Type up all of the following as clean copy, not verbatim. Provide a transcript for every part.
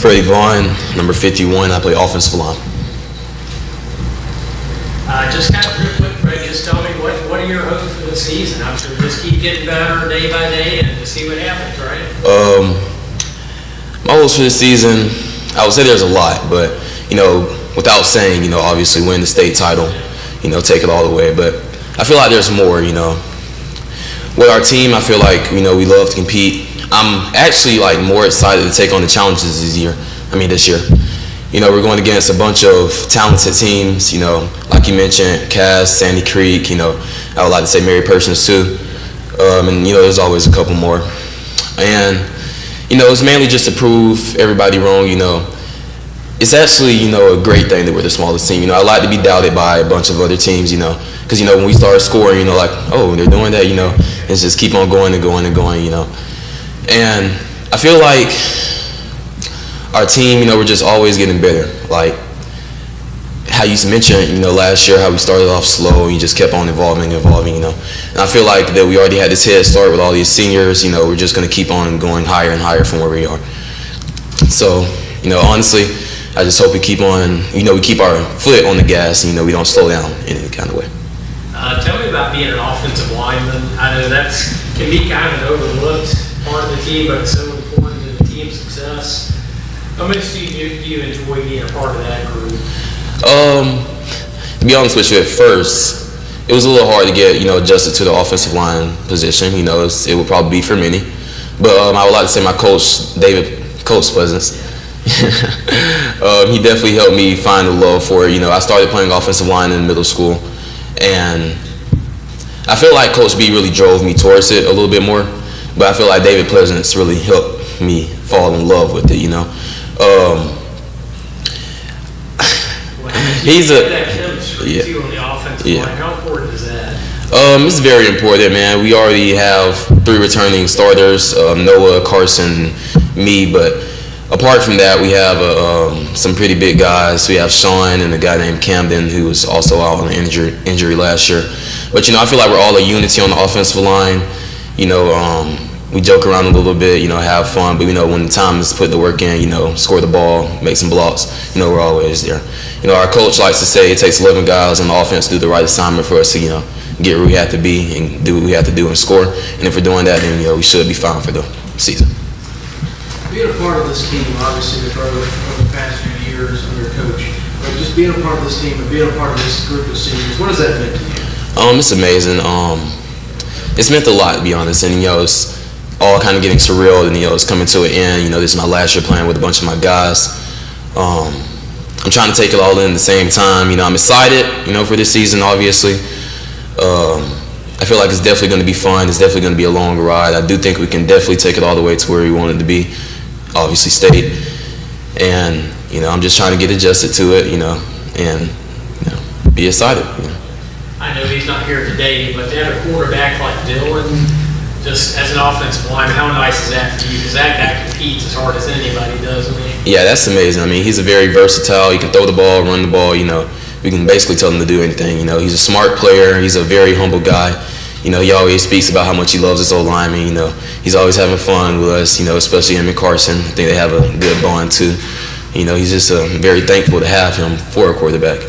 Frederick Vaughn, number 51. I play offensive line. Just kind of real quick, Fred, just tell me what are your hopes for the season? I'm sure just keep getting better day by day and to see what happens, right? My hopes for the season, I would say there's a lot, but without saying, obviously win the state title, take it all the way. But I feel like there's more, With our team, I feel like, we love to compete. I'm actually more excited to take on the challenges this year. We're going against a bunch of talented teams, like you mentioned, Cass, Sandy Creek, I would like to say Mary Persons too. And there's always a couple more. And, it's mainly just to prove everybody wrong, It's actually, a great thing that we're the smallest team. I like to be doubted by a bunch of other teams, because, when we start scoring, oh, they're doing that, it's just keep on going and going and going, And I feel like our team, we're just always getting better. Like how you mentioned, last year, how we started off slow and you just kept on evolving, And I feel like that we already had this head start with all these seniors, we're just going to keep on going higher and higher from where we are. So, honestly, I just hope we keep on, we keep our foot on the gas, we don't slow down in any kind of way. Tell me about being an offensive lineman. I know that can be kind of an overlooked part of the team, but it's so important to the team's success. How much do you enjoy being a part of that group? To be honest with you, at first, it was a little hard to get, adjusted to the offensive line position. It would probably be for many. But I would like to say my coach, Coach Pleasance, he definitely helped me find the love for it. I started playing offensive line in middle school, and I feel like Coach B really drove me towards it a little bit more. But I feel like David Pleasance really helped me fall in love with it, He's a on the offensive line. How important is that? It's very important, man. We already have 3 returning starters: Noah, Carson, me. But apart from that, we have some pretty big guys. We have Sean and a guy named Camden, who was also out on an injury last year. But I feel like we're all a unity on the offensive line. We joke around a little bit, have fun, but when the time is to put the work in, score the ball, make some blocks, we're always there. Our coach likes to say it takes 11 guys on the offense to do the right assignment for us to, get where we have to be and do what we have to do and score. And if we're doing that, then, we should be fine for the season. Being a part of this team, obviously, the growth over the past few years under coach, but just being a part of this team and being a part of this group of seniors, what does that mean to you? It's amazing. It's meant a lot, to be honest, and it's all kind of getting surreal, and it's coming to an end. This is my last year playing with a bunch of my guys. I'm trying to take it all in at the same time. I'm excited, for this season, obviously. I feel like it's definitely going to be fun. It's definitely going to be a long ride. I do think we can definitely take it all the way to where we want it to be, obviously state. And, I'm just trying to get adjusted to it, and, be excited. I know he's not here today, but to have a quarterback like Dylan, just as an offensive lineman, how nice is that for you? Because that guy competes as hard as anybody does. Yeah, that's amazing. He's a very versatile. He can throw the ball, run the ball. We can basically tell him to do anything. He's a smart player. He's a very humble guy. He always speaks about how much he loves his old lineman. He's always having fun with us. Especially him and Carson. I think they have a good bond too. He's just very thankful to have him for a quarterback.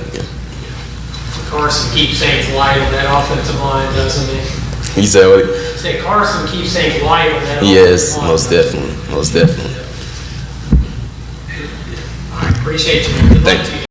Carson keeps things light on that offensive line, doesn't he? You said what? Say Carson keeps things light on that. Yes, most definitely. I appreciate you. Good luck to you.